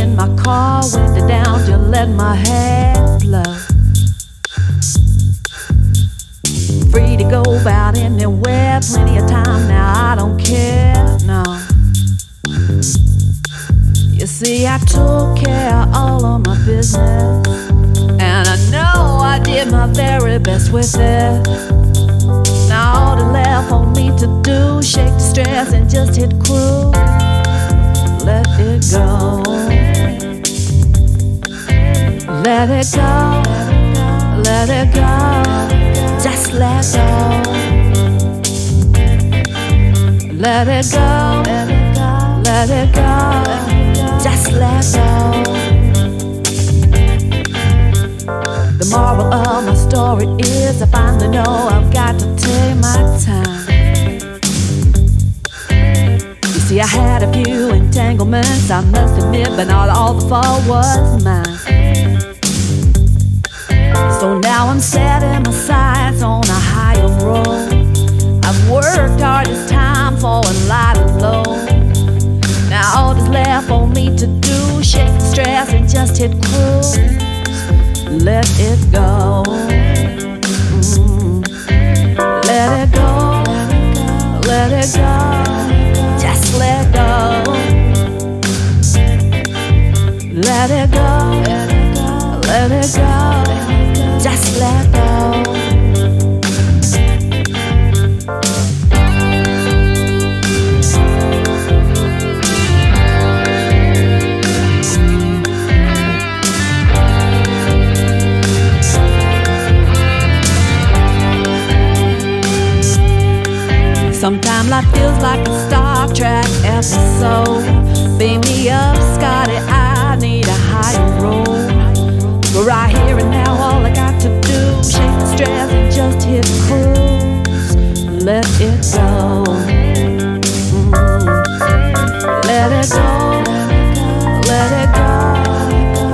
in my car, window down, just let my hair blow. Free to go about anywhere, plenty of time now, I don't care, no. You see, I took care of all of my business, and I know I did my very best with it. Now all that's left for me to do, shake the stress and just hit cruise. Let it go. Let it go. Let it go. Just let go. Let it go. Let it go. Just let go. The moral of my story is I finally know I've got to take my time. You see, I had a few entanglements, I must admit, but not all the fault was mine. So now I'm setting my sights on a higher road. I've worked hard this time for a lot of low. Now all that's left for me to do, shake the stress and just hit cruise. Let it go. Let it go. Let it go. Just let go. Let it go. Let it go. Just let go. Sometimes life feels like a Star Trek episode. Beam me up, Scotty, I need a higher road. But right here and now, all I got to do, shake the stress and just hit cruise. Let it go. Let it go. Let it go.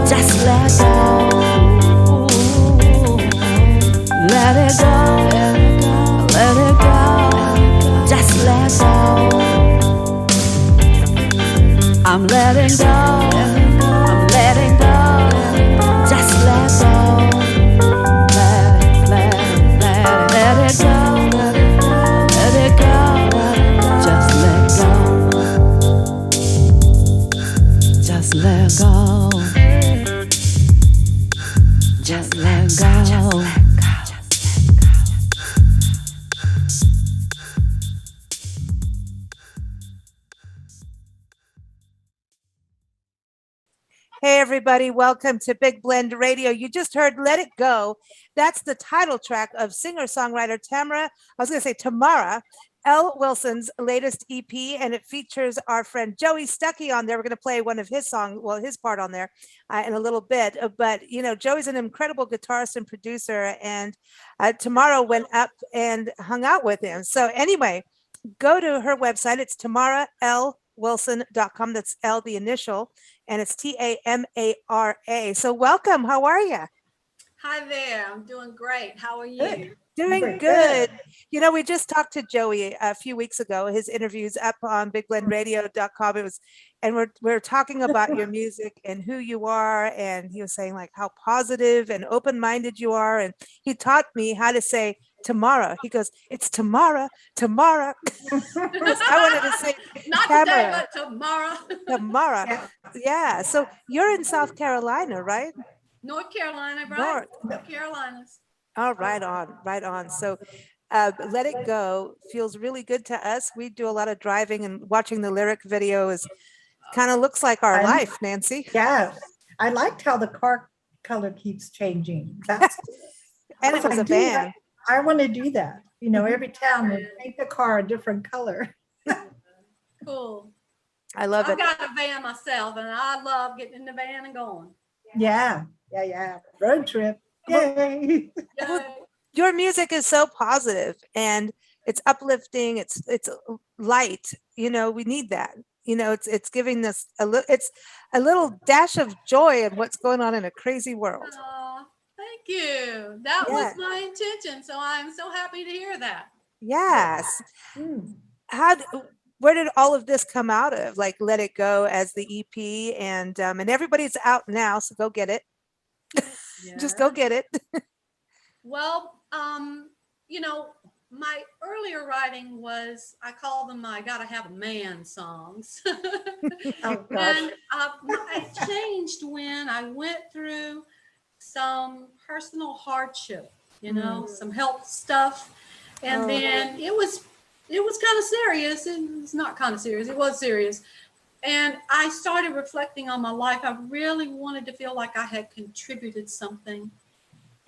Just let go. Let it go. Let it go. Just let go. I'm letting go. I'm letting go. Just let go. Let it go. Let it go. Just let go. Just let go. Just let go. Hey everybody, welcome to Big Blend Radio. You just heard Let It Go. That's the title track of singer-songwriter Tamara L. Wilson's latest EP, and it features our friend Joey Stuckey on there. We're going to play one of his songs, well, his part on there in a little bit. But, you know, Joey's an incredible guitarist and producer, and Tamara went up and hung out with him. So anyway, go to her website. It's Tamara-L-Wilson.com. That's L, the initial, and it's Tamara. So welcome. How are you? Hi there. I'm doing great. How are you? Doing good. You know, we just talked to Joey a few weeks ago. His interview's up on bigblendradio.com. It was, and we're talking about your music and who you are. And he was saying like how positive and open-minded you are. And he taught me how to say Tamara. He goes, it's Tamara. I wanted to say not Tamara. Today, but tomorrow. Tamara. Yeah. So you're in South Carolina, right? North Carolina, right? North Carolinas. Oh, right on. So Let It Go feels really good to us. We do a lot of driving, and watching the lyric video is kind of looks like our life, Nancy. Yes. I liked how the car color keeps changing. And it was a van. I want to do that. You know, every town would paint the car a different color. Cool. I love it. I've got a van myself, and I love getting in the van and going. Yeah. Road trip. Yay. Your music is so positive and it's uplifting. It's light. You know, we need that. You know, it's giving us it's a little dash of joy in what's going on in a crazy world. Thank you. That was my intention. So I'm so happy to hear that. Yes. How where did all of this come out of? Like Let It Go as the EP, and everybody's out now, so go get it. Just go Yeah. get it. Well, my earlier writing was, I call them my gotta have a man songs. Oh, gosh. And it changed when I went through some personal hardship, some health stuff. And Oh. then it was kind of serious. It's not kind of serious. It was serious. And I started reflecting on my life. I really wanted to feel like I had contributed something.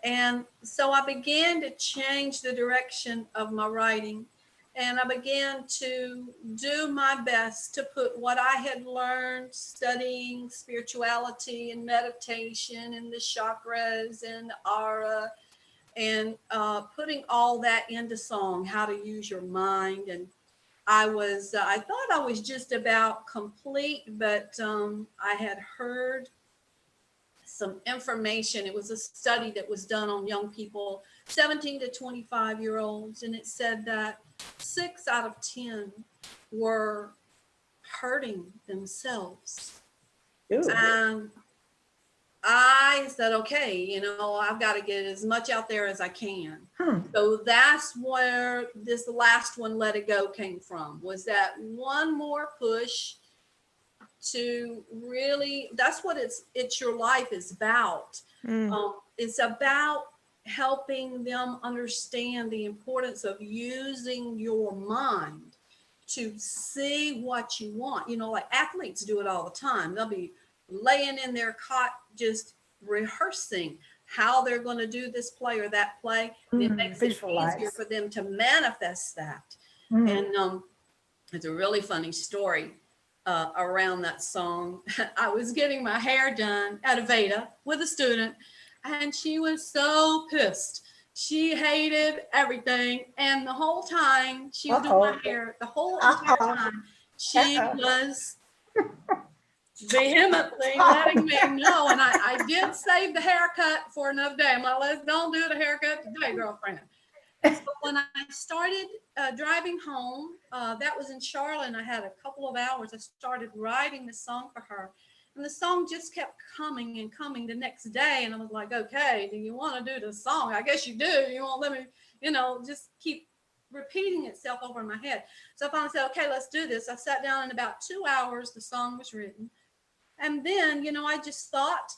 And so I began to change the direction of my writing. And I began to do my best to put what I had learned studying spirituality and meditation and the chakras and aura, and putting all that into song, how to use your mind. And I thought I was just about complete, but I had heard some information. It was a study that was done on young people, 17 to 25-year-olds, and it said that 6 out of 10 were hurting themselves. Ooh. And I said, okay, I've got to get as much out there as I can. So that's where this last one, Let It Go, came from, was that one more push to really, that's what it's your life is about. It's about helping them understand the importance of using your mind to see what you want. Like athletes do it all the time. They'll be laying in their cot just rehearsing how they're going to do this play or that play. And it makes it easier for them to manifest that. And it's a really funny story around that song. I was getting my hair done at Aveda with a student, and she was so pissed. She hated everything. And the whole time she was doing my hair, the whole entire time, she was vehemently letting me know. And I did save the haircut for another day. I'm like, let's don't do the haircut today, girlfriend. So when I started driving home, that was in Charlotte, and I had a couple of hours. I started writing the song for her, and the song just kept coming and coming the next day. And I was like, okay, do you want to do the song? I guess you do. You won't let me, just keep repeating itself over in my head. So I finally said, okay, let's do this. I sat down, in about 2 hours, the song was written. And then, I just thought,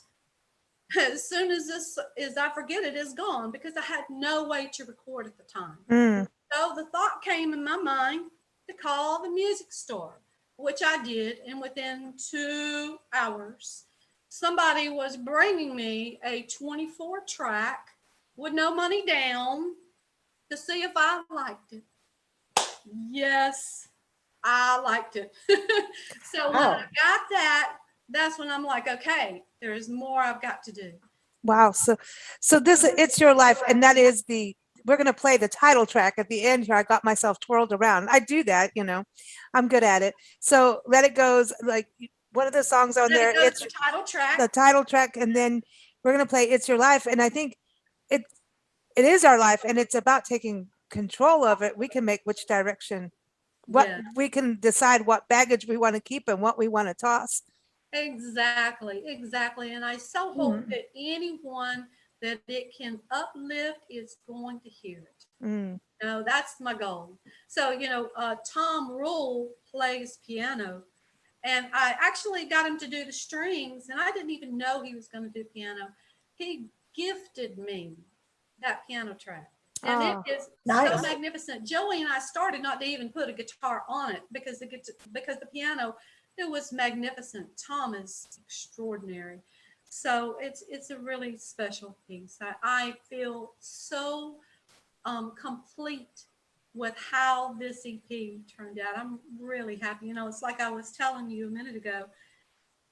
as soon as I forget it, is gone, because I had no way to record at the time. So the thought came in my mind to call the music store, which I did. And within 2 hours, somebody was bringing me a 24 track with no money down to see if I liked it. Yes, I liked it. So when I got that, that's when I'm like, okay, there is more I've got to do. Wow. So this, It's Your Life, and that is we're going to play the title track at the end here. I got myself twirled around. I do that, I'm good at it. So Let It Go's like one of the songs on there. It's the title track. The title track. And then we're going to play It's Your Life. And I think it is our life, and it's about taking control of it. We can make which direction, we can decide what baggage we want to keep and what we want to toss. Exactly. And I so hope that anyone that it can uplift is going to hear it. That's my goal. So, Tom Rule plays piano, and I actually got him to do the strings, and I didn't even know he was going to do piano. He gifted me that piano track. And it is so magnificent. Joey and I started not to even put a guitar on it because the piano, it was magnificent. Tom is extraordinary. So it's a really special piece. I feel so complete with how this EP turned out. I'm really happy. It's like I was telling you a minute ago.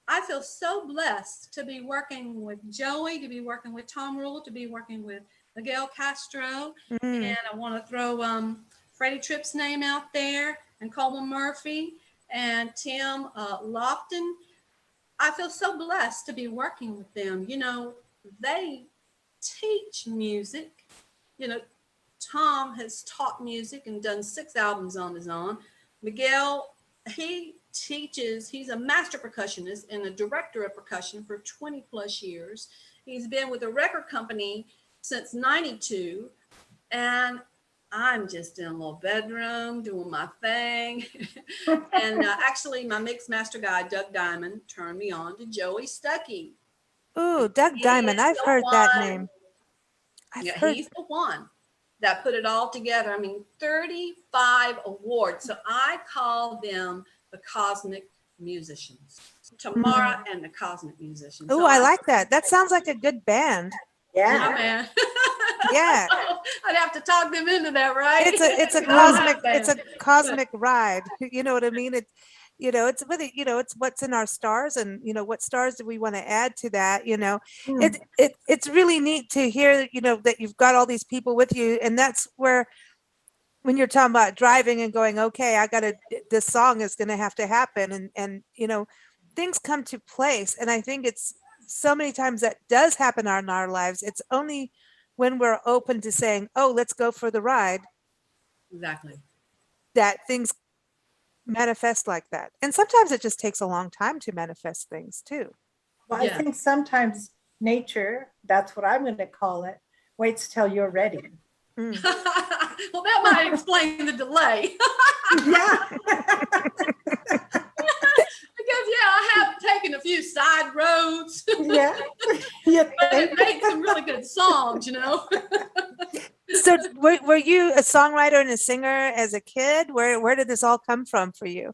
I feel so blessed to be working with Joey, to be working with Tom Rule, to be working with Miguel Castro. And I want to throw Freddie Tripp's name out there, and Coleman Murphy, and Tim Lofton. I feel so blessed to be working with them. They teach music. Tom has taught music and done 6 albums on his own. Miguel, he teaches, he's a master percussionist and a director of percussion for 20 plus years. He's been with a record company since 92. And I'm just in a little bedroom doing my thing. And actually, my mix master guy, Doug Diamond, turned me on to Joey Stuckey. Ooh, Doug He Diamond. is I've the heard that one- name. Yeah, he's the one that put it all together. I mean, 35 awards. So I call them the cosmic musicians. Tamara and the cosmic musicians. Ooh, So I like that. That sounds like a good band. Yeah, Yeah. man. Yeah. I'd have to talk them into that, right? It's a cosmic ride. You know what I mean? It's it's with it, it's what's in our stars, and what stars do we want to add to that? It's really neat to hear, that you've got all these people with you, and that's where when you're talking about driving and going, okay, this song is gonna have to happen, and things come to place. And I think it's so many times that does happen in our lives. It's only when we're open to saying, oh, let's go for the ride, Exactly. that things manifest like that. And sometimes it just takes a long time to manifest things too. Well, Yeah. I think sometimes nature, that's what I'm going to call it, waits till you're ready. Well, that might explain the delay. Yeah. Because I have taken a few side roads, Yeah. You but it think? made some really good songs, So were you a songwriter and a singer as a kid? Where did this all come from for you?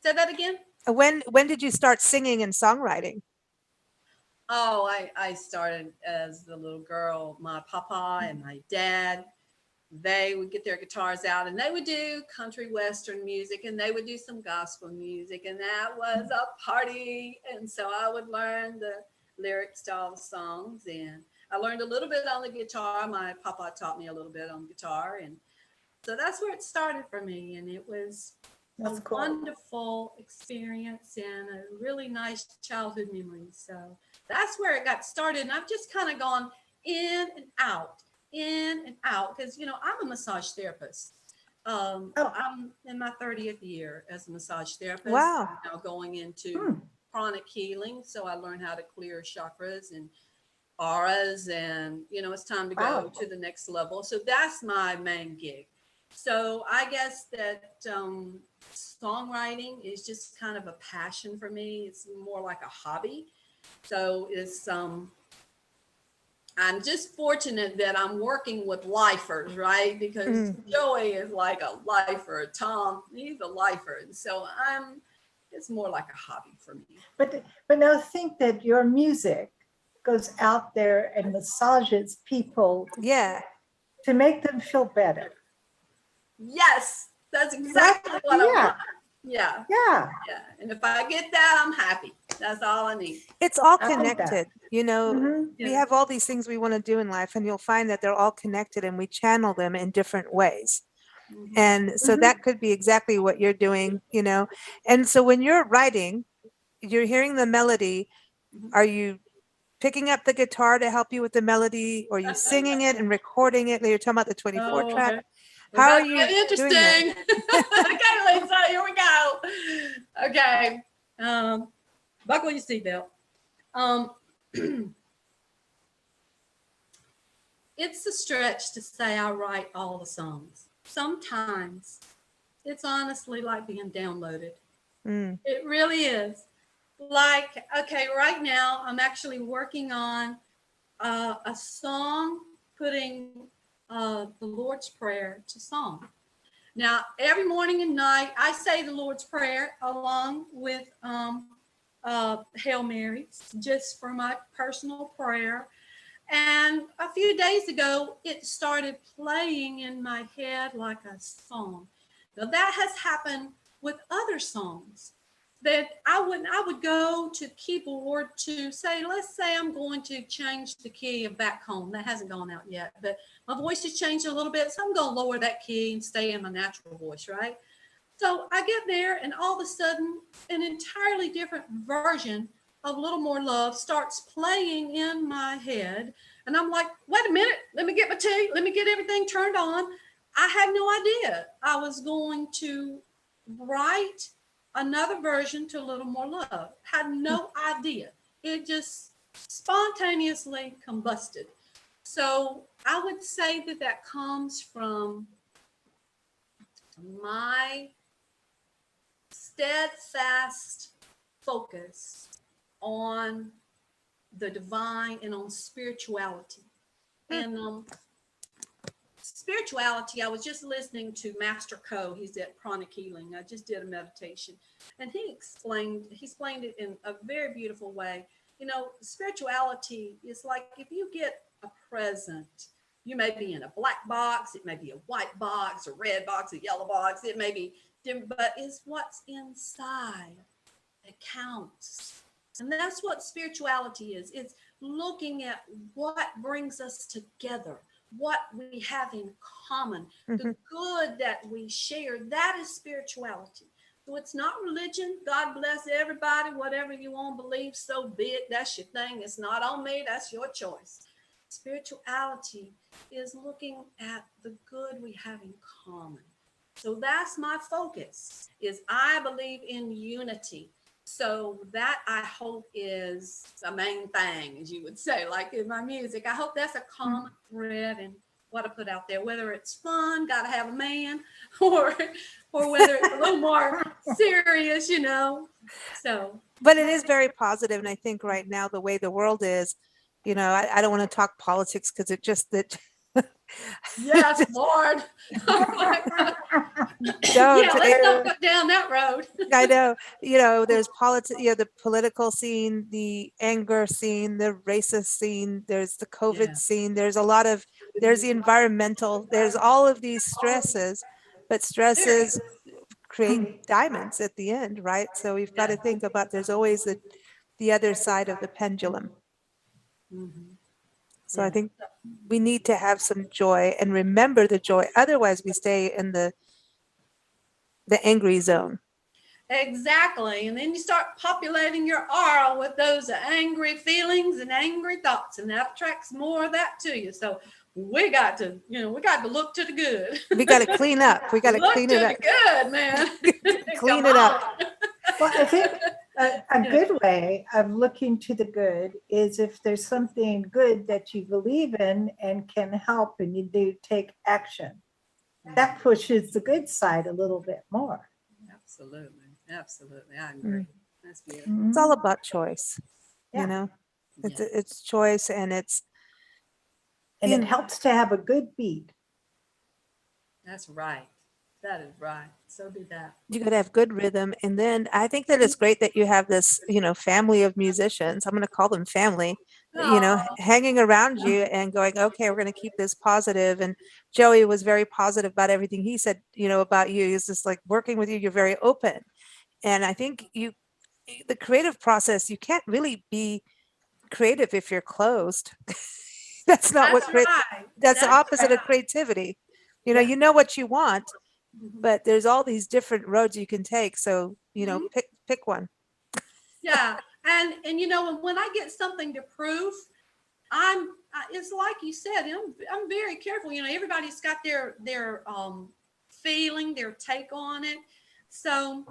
Say that again. When did you start singing and songwriting? Oh, I started as the little girl. My papa and my dad, they would get their guitars out and they would do country western music, and they would do some gospel music, and that was a party. And so I would learn the lyrics to all the songs, and I learned a little bit on the guitar. My papa taught me a little bit on guitar, and so that's where it started for me. And it was That's a cool. wonderful experience and a really nice childhood memory. So that's where it got started. And I've just kind of gone in and out, because, I'm a massage therapist. I'm in my 30th year as a massage therapist. Wow. I'm now going into chronic healing. So I learned how to clear chakras and auras, and, it's time to go to the next level. So that's my main gig. So I guess that songwriting is just kind of a passion for me. It's more like a hobby. So it's I'm just fortunate that I'm working with lifers, right? Because Joey is like a lifer. Tom, he's a lifer. And so it's more like a hobby for me. But now think that your music goes out there and massages people Yeah. to make them feel better. Yes, that's exactly what I want. Yeah. Yeah. Yeah. And if I get that, I'm happy. That's all I need. It's all I like that. connected. Mhm. We have all these things we want to do in life, and you'll find that they're all connected, and we channel them in different ways. And so that could be exactly what you're doing, And so when you're writing, you're hearing the melody. Are you picking up the guitar to help you with the melody, or are you singing it and recording it? You're talking about the 24 track. Okay. How are That's you getting doing that? interesting? Okay, Lisa, here we go. Okay. Buckle your seatbelt. It's a stretch to say I write all the songs. Sometimes it's honestly like being downloaded. It really is. Like, okay, right now I'm actually working on a song, putting the Lord's Prayer to song. Now, every morning and night, I say the Lord's Prayer along with Hail Marys, just for my personal prayer. And a few days ago, it started playing in my head like a song. Now, that has happened with other songs that I would go to keyboard to say, let's say I'm going to change the key of Back Home. That hasn't gone out yet, but my voice has changed a little bit. So I'm going to lower that key and stay in my natural voice, right? So I get there, and all of a sudden, an entirely different version of Little More Love starts playing in my head. And I'm like, wait a minute, let me get my tea. Let me get everything turned on. I had no idea I was going to write another version to A Little More Love. Had no idea. It just spontaneously combusted. So I would say that that comes from my steadfast focus on the divine and on spirituality. And spirituality, I was just listening to Master Co. He's at Chronic Healing. I just did a meditation, and he explained it in a very beautiful way. You know, spirituality is like if you get a present, you may be in a black box, it may be a white box, a red box, a yellow box, it may be different, but it's what's inside that counts. And that's what spirituality is. It's looking at what brings us together, what we have in common, the good that we share. That is spirituality. So it's not religion. God bless everybody. Whatever you want to believe, so be it. That's your thing. It's not on me. That's your choice. Spirituality is looking at the good we have in common. So that's my focus, is I believe in unity. So that I hope is the main thing, as you would say, like in my music. I hope that's a common thread in what I put out there, whether it's fun, gotta have a man, or whether it's a little more serious, you know. So, But it is very positive, and I think right now the way the world is, you know, I don't want to talk politics because it just that. yes, Lord. Oh my God. Don't, Yeah, let's not go down that road. I know, you know, there's politics, you know, the political scene, the anger scene, the racist scene, there's the COVID Yeah. scene, there's a lot of, there's the environmental, there's all of these stresses, but stresses create diamonds at the end, right? So we've got to think about there's always the other side of the pendulum. Mhm. So I Yeah. think we need to have some joy and remember the joy. Otherwise, we stay in the angry zone. Exactly. And then you start populating your aura with those angry feelings and angry thoughts, and that attracts more of that to you. So we got to look to the good. We got to clean up. We got to Look clean to it up. the good, man. Clean Come it up. on. Well, I think a good way of looking to the good is if there's something good that you believe in and can help and you do take action. That pushes the good side a little bit more. Absolutely. Absolutely. I agree. That's beautiful. It's all about choice, Yeah. you know, Yeah. it's choice, and it's, And it helps to have a good beat. That's right. That is right. So do that. you got to have good rhythm. And then I think that it's great that you have this, you know, family of musicians. I'm going to call them family, you know, Oh, hanging around you and going, okay, we're going to keep this positive. And Joey was very positive about everything he said, you know, about you. He's just like working with you. You're very open. And I think the creative process, you can't really be creative if you're closed. That's not what that's right. that's the That's opposite of creativity. You know, Yeah. you know what you want, Mhm. but there's all these different roads you can take. So, you know, Mhm. pick one. Yeah. And you know, when I get something to prove, it's like you said, I'm very careful. You know, everybody's got their feeling, their take on it. So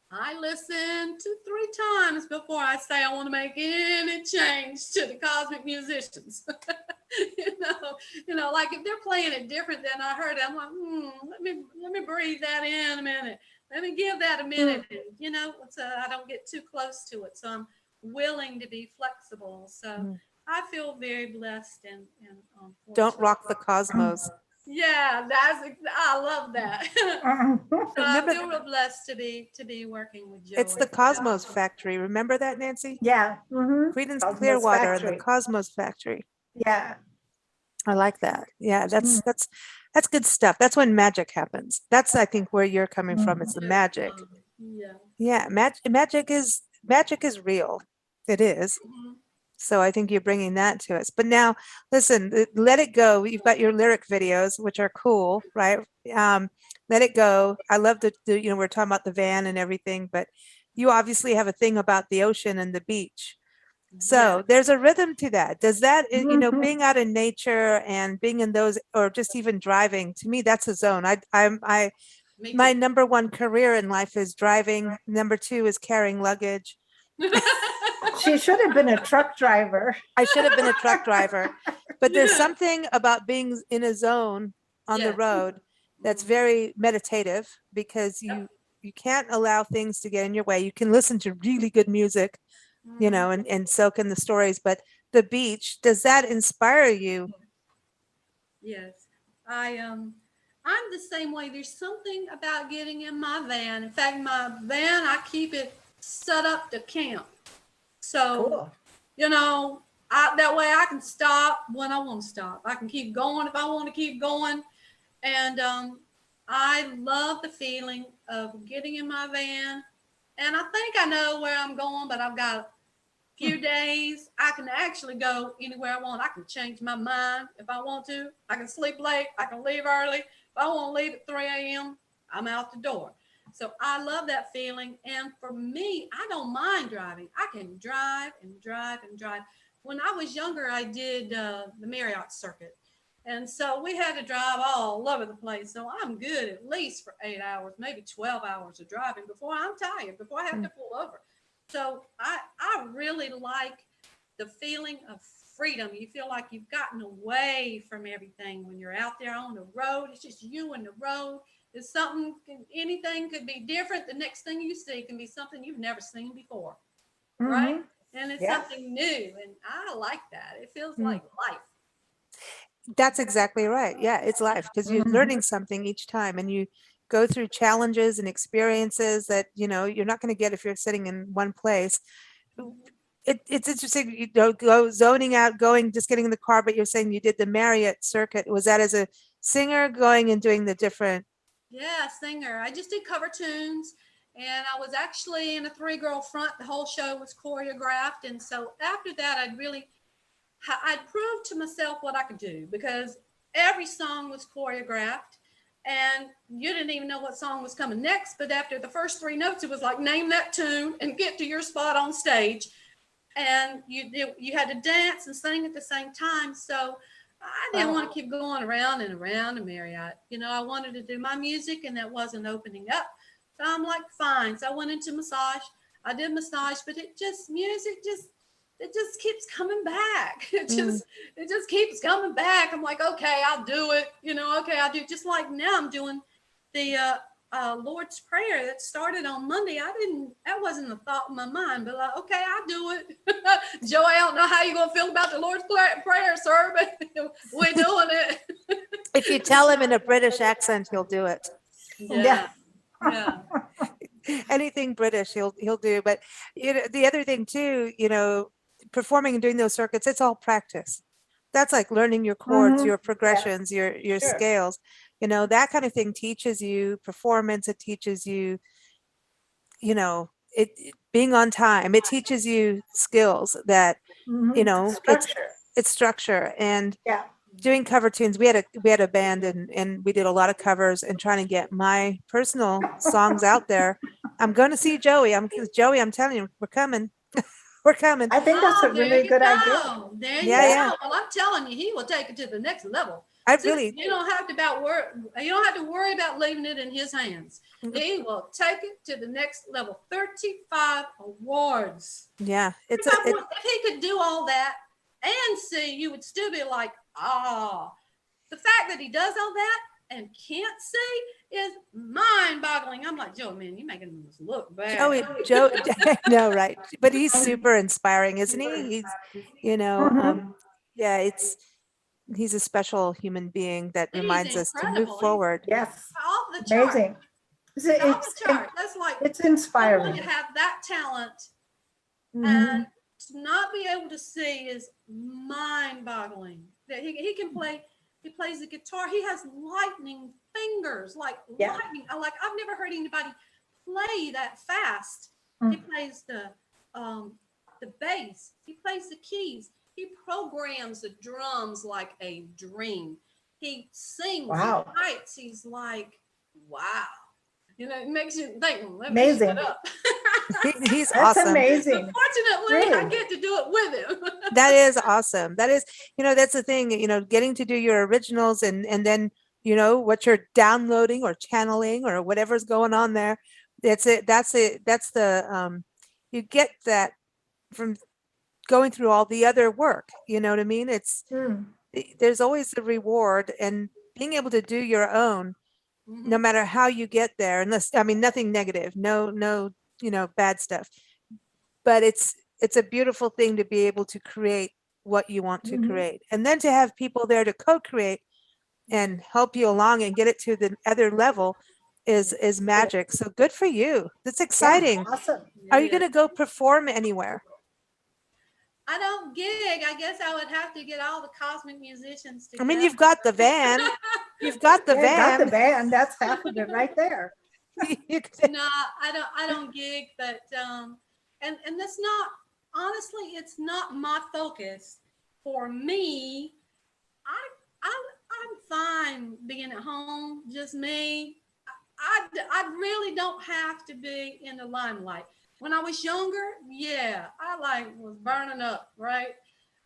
I listen to 3 times before I say I want to make any change to the cosmic musicians. Like if they're playing it different than I heard it, I'm like, let me breathe that in a minute. Let me give that a minute. So I don't get too close to it. So I'm willing to be flexible. So I feel very blessed and Don't fortunate. rock the cosmos. Yeah, I love that. So I Remember, feel real blessed to be working with Joey. it's the Cosmos Factory. Remember that, Nancy? Yeah. Creedence Cosmos Clearwater and the Factory. Cosmos Factory. Yeah. I like that. Yeah, that's good stuff. That's when magic happens. That's, I think, where you're coming from. It's the magic. Yeah. Yeah, magic is real. It is. Mhm. So I think you're bringing that to us. But now, listen, Let It Go. You've got your lyric videos, which are cool, right? Let It Go. I love we're talking about the van and everything, but you obviously have a thing about the ocean and the beach. So there's a rhythm to that. Does that, being out in nature and being in those, or just even driving, to me, that's a zone. Me My too. number one career in life is driving. Number two is carrying luggage. She should have been a truck driver. I should have been a truck driver, but there's Yeah. something about being in a zone on the Yes. road that's Mhm. very meditative because you can't allow things to get in your way. You can listen to really good music, you Mhm. know, and soak in the stories, but the beach, does that inspire you? Yes. I'm the same way. There's something about getting in my van. In fact, my van, I keep it set up to camp. So, Cool. you know, that way I can stop when I want to stop. I can keep going if I want to keep going. And I love the feeling of getting in my van. And I think I know where I'm going, but I've got a few days. I can actually go anywhere I want. I can change my mind if I want to. I can sleep late. I can leave early. If I want to leave at 3 a.m., I'm out the door. So I love that feeling. And for me, I don't mind driving. I can drive and drive and drive. When I was younger, I did the Marriott circuit. And so we had to drive all over the place. So I'm good at least for 8 hours, maybe 12 hours of driving before I'm tired, before I have to pull over. So I really like the feeling of freedom. You feel like you've gotten away from everything when you're out there on the road. It's just you and the road. There's something, anything could be different. The next thing you see can be something you've never seen before, right? Mhm. And it's Yeah. something new. And I like that. It feels Mm. like life. That's exactly right. Yeah, it's life because you're Mhm. learning something each time and you go through challenges and experiences that, you know, you're not going to get if you're sitting in one place. It's interesting, you don't go zoning out, going, just getting in the car, but you're saying you did the Marriott circuit. Was that as a singer going and doing the different? Yeah, singer. I just did cover tunes, and I was actually in a three-girl front. The whole show was choreographed, and so after that, I'd proved to myself what I could do because every song was choreographed, and you didn't even know what song was coming next. But after the first three notes, it was like name that tune and get to your spot on stage, and you had to dance and sing at the same time. So I didn't want to keep going around and around the Marriott. You know, I wanted to do my music, and that wasn't opening up. So I'm like, fine. So I went into massage. I did massage, but it just keeps coming back. It just keeps coming back. I'm like, okay, I'll do it. You know, okay, I'll do it. Just like now I'm doing the Lord's Prayer that started on Monday. That wasn't a thought in my mind, but like, okay, I'll do it. Joey, I don't know how you're going to feel about the Lord's Prayer, sir, but we're doing it. If you tell him in a British accent, he'll do it. Yeah. Yeah. Anything British, he'll do. But you know, the other thing too, you know, performing and doing those circuits, it's all practice. That's like learning your chords, Mhm. your progressions, your Sure. scales. You know, that kind of thing teaches you performance. It teaches you, you know, being on time. It teaches you skills that, you Mhm. know, Structure. it's structure. And Yeah. doing cover tunes, we had a band and we did a lot of covers and trying to get my personal songs out there. I'm going to see Joey. Joey, I'm telling you, we're coming. We're coming. I think that's a Oh, there really you good idea. go. There you Yeah, yeah. go. Well, I'm telling you, he will take it to the next level. I Just, really, you don't have to worry about leaving it in his hands. He will take it to the next level. 35 awards. yeah, If he could do all that and see, you would still be like, the fact that he does all that and can't see is mind-boggling. I'm like, Joe, man, you're making us look bad. Joe, no, right. But he's super inspiring, isn't he? You know, Mhm. yeah, he's a special human being that He's reminds us to move incredible. He's forward. Yes. off the chart. Amazing. Off the chart. That's like It's someone inspiring. to have that talent Mhm. and to not be able to see is mind-boggling. That he can play. He plays the guitar. He has lightning fingers, like Yeah. lightning. I've never heard anybody play that fast. He Mm. plays the bass. He plays the keys. He programs the drums like a dream. He sings. Wow. He writes. He's like, wow. You know, it makes you think. Let me Amazing. shut up. He's That's awesome. amazing. Fortunately, I Really. get to do it with him. That is awesome. That is, you know, that's the thing, you know, getting to do your originals and then, what you're downloading or channeling or whatever's going on there. That's it. That's the, you get that from going through all the other work. You know what I mean? There's always a reward, and being able to do your own, no matter how you get there, unless, nothing negative, no, bad stuff, but it's a beautiful thing to be able to create what you want to create, and then to have people there to co-create and help you along and get it to the other level is magic. So good for you. That's exciting. Yeah, awesome. Are you going to go perform anywhere? I don't gig. I guess I would have to get all the cosmic musicians together. You've got the van. You've got the van. Got the van. That's half of it right there. No, I don't gig, but and that's not, honestly, it's not my focus. For me, I'm fine being at home, just me. I really don't have to be in the limelight. When I was younger, yeah, I was burning up, right?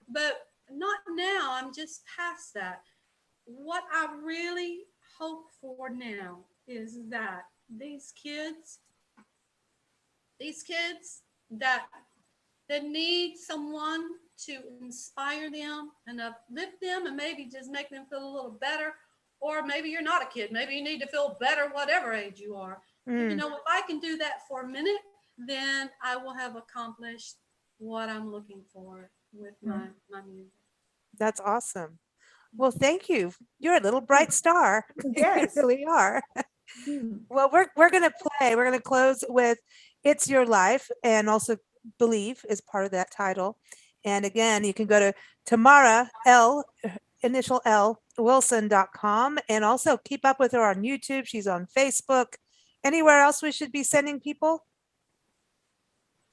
But not now. I'm just past that. What I really hope for now is that these kids that need someone to inspire them and uplift them and maybe just make them feel a little better. Or maybe you're not a kid. Maybe you need to feel better whatever age you are. If I can do that for a minute, then I will have accomplished what I'm looking for with my music. That's awesome. Well, thank you. You're a little bright star. Yes. You really are. Well, we're going to play. We're going to close with It's Your Life, and also Believe is part of that title. And again, you can go to Tamara L, initial L, Wilson.com, and also keep up with her on YouTube. She's on Facebook. Anywhere else we should be sending people?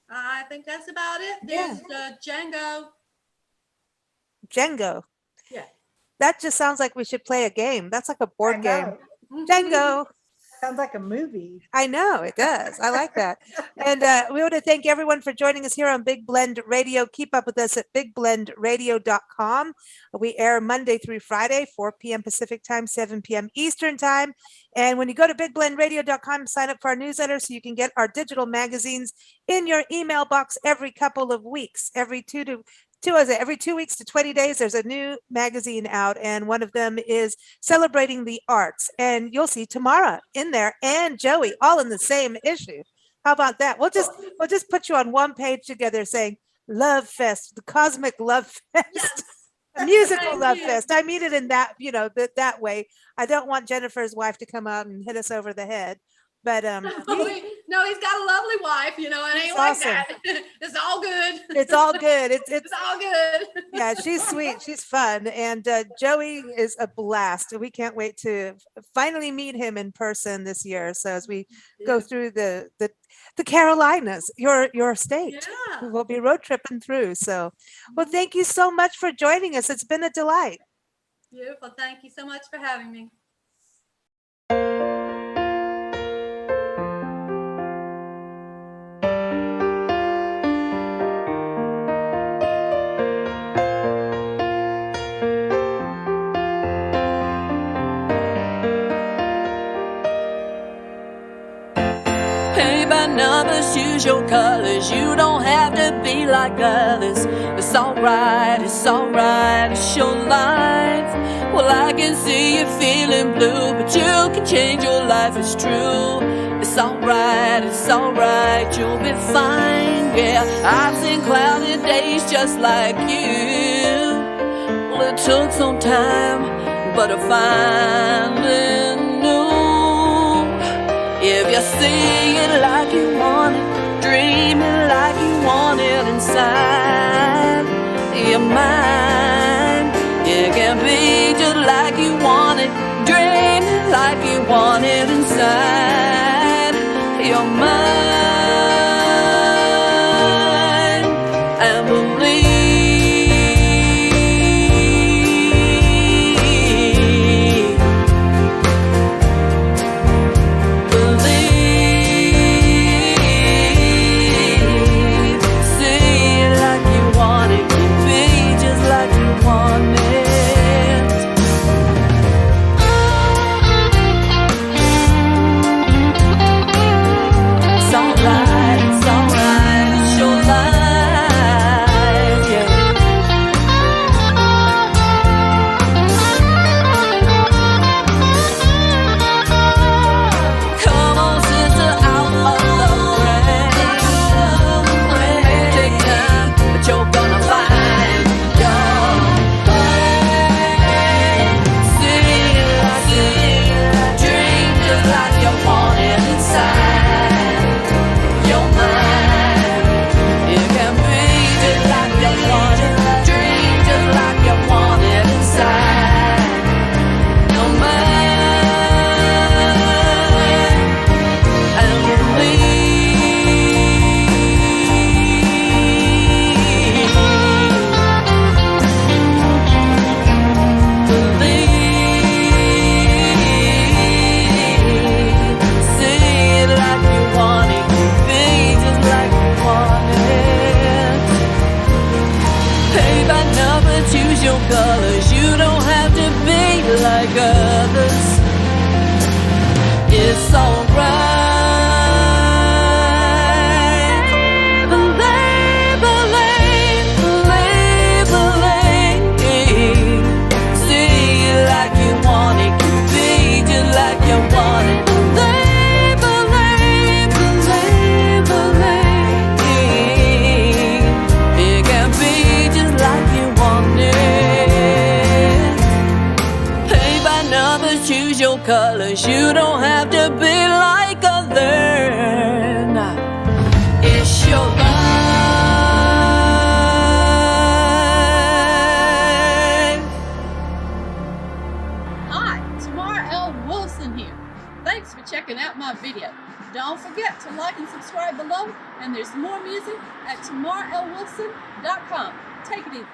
I think that's about it. There's Django. Django. Yeah. That just sounds like we should play a game. That's like a board game. Django. Sounds like a movie. I know, it does. I like that. And we want to thank everyone for joining us here on Big Blend Radio. Keep up with us at bigblendradio.com. We air Monday through Friday, 4 p.m. Pacific time, 7 p.m. Eastern time. And when you go to bigblendradio.com, sign up for our newsletter so you can get our digital magazines in your email box every couple of weeks. Every 2 weeks to 20 days, there's a new magazine out, and one of them is celebrating the arts. And you'll see Tamara in there and Joey all in the same issue. How about that? We'll just put you on one page together saying Love Fest, the Cosmic Love Fest. Yes. A musical love fest. I mean it in that, that way. I don't want Jennifer's wife to come out and hit us over the head. But no, he's got a lovely wife, it ain't like awesome. That. It's all good. It's all good. It's all good. Yeah, she's sweet. She's fun. And Joey is a blast. We can't wait to finally meet him in person this year. So as we go through the Carolinas, your state, we'll be road tripping through. So, well, thank you so much for joining us. It's been a delight. Beautiful. Thank you so much for having me. Numbers, choose your colors. You don't have to be like others. It's alright, it's your life. Well, I can see you feeling blue, but you can change your life, it's true. It's alright, you'll be fine. Yeah, I've seen cloudy days just like you. Well, it took some time, but I finally knew. If you see it like you want it, dream it like you want it inside your mind, it can be just like you want it, dream it like you want it inside your mind, and believe. it's alright. Labeling, labeling. See it like you want it, be just like you want it. Labeling, labeling. It can be just like you want it. Paint by numbers, choose your colors. You don't have to be like others. It's your life. Hi, Tamara L. Wilson here. Thanks for checking out my video. Don't forget to like and subscribe below, and there's more music at tamaralwilson.com. Take it easy.